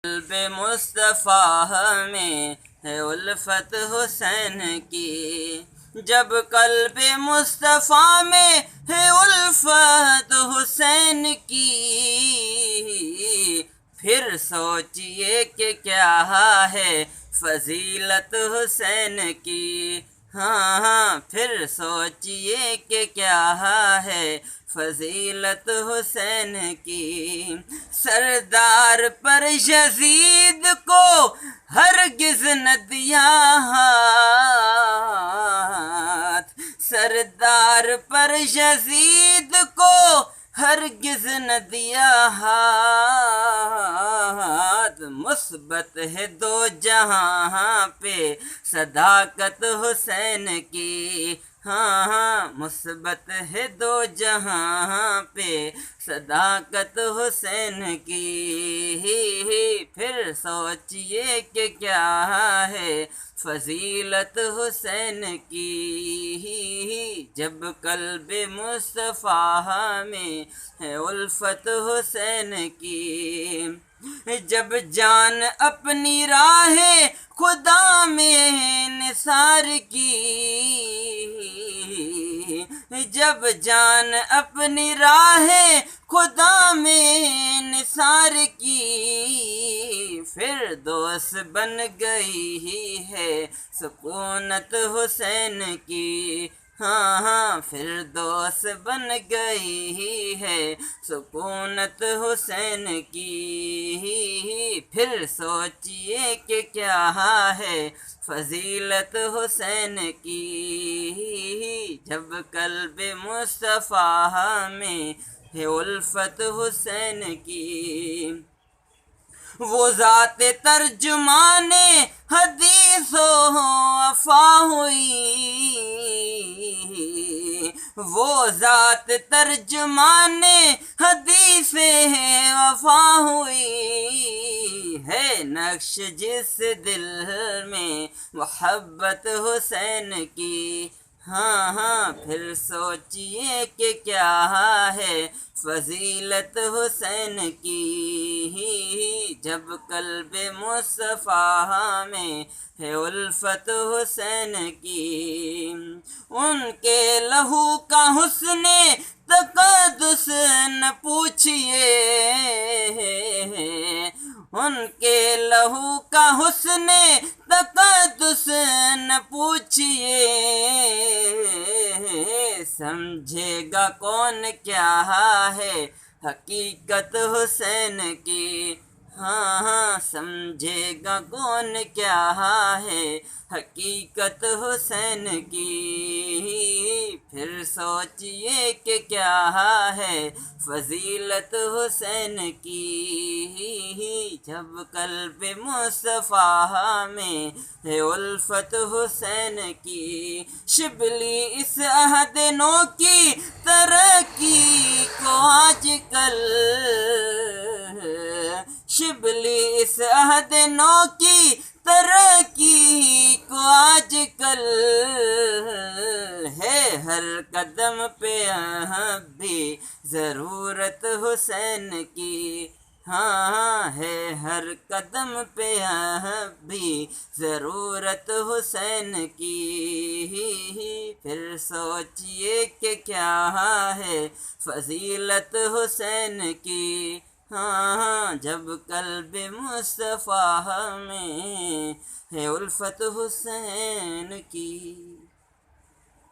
قلب مصطفیٰ میں ہے الفت حسین کی، جب قلب مصطفیٰ میں ہے الفت حسین کی، پھر سوچئے کہ کیا ہے فضیلت حسین کی، ہاں پھر سوچئے کہ کیا ہے فضیلت حسین کی۔ سردار پر یزید کو ہرگز نہ دیا ہاتھ، سردار پر یزید کو ہرگز نہ دیا ہاتھ، مثبت ہے دو جہاں پہ صداقت حسین کی، ہاں مثبت ہے دو جہاں پہ صداقت حسین کی، پھر سوچئے کہ کیا ہے فضیلت حسین کی، جب قلب مصطفیٰ میں ہے الفت حسین کی، جب جان اپنی راہ خدا میں نثار کی، جب جان اپنی راہ خدا میں نثار کی، پھر دوست بن گئی ہے سکونت حسین کی، ہاں پھر دوست بن گئی ہے سکونت حسین کی، پھر سوچئے کہ کیا ہے فضیلت حسین کی، جب قلب مصطفیٰ میں ہے الفت حسین کی۔ وہ ذات ترجمان حدیث و وفا ہوئی، وہ ذات ترجمان حدیث وفا ہوئی، ہے نقش جس دل میں محبت حسین کی، ہاں پھر سوچئے کہ کیا ہے فضیلت حسین کی، جب قلب مصطفیٰ میں ہے الفت حسین کی، ان کے لہو کا حسن تقدس نہ پوچھئے، ان کے لہو کا حسن تقدس نہ پوچھئے، سمجھے گا کون کیا ہے حقیقت حسین کی، ہاں سمجھے گا کون کیا ہے حقیقت حسین کی، پھر سوچئے کہ کیا ہے فضیلت حسین کی، جب قلب مصطفیٰ میں ہے الفت حسین کی، شبلی اس عہد نو کی ترقی کو آج کل، شبلی اس عہد نو کی ترقی کو آج کل، ہے ہر قدم پہ اب بھی ضرورت حسین کی، ہاں ہے ہر قدم پہ اب بھی ضرورت حسین کی، پھر سوچئے کہ کیا ہے فضیلت حسین کی، ہاں جب قلب مصطفیٰ میں ہے الفت حسین کی۔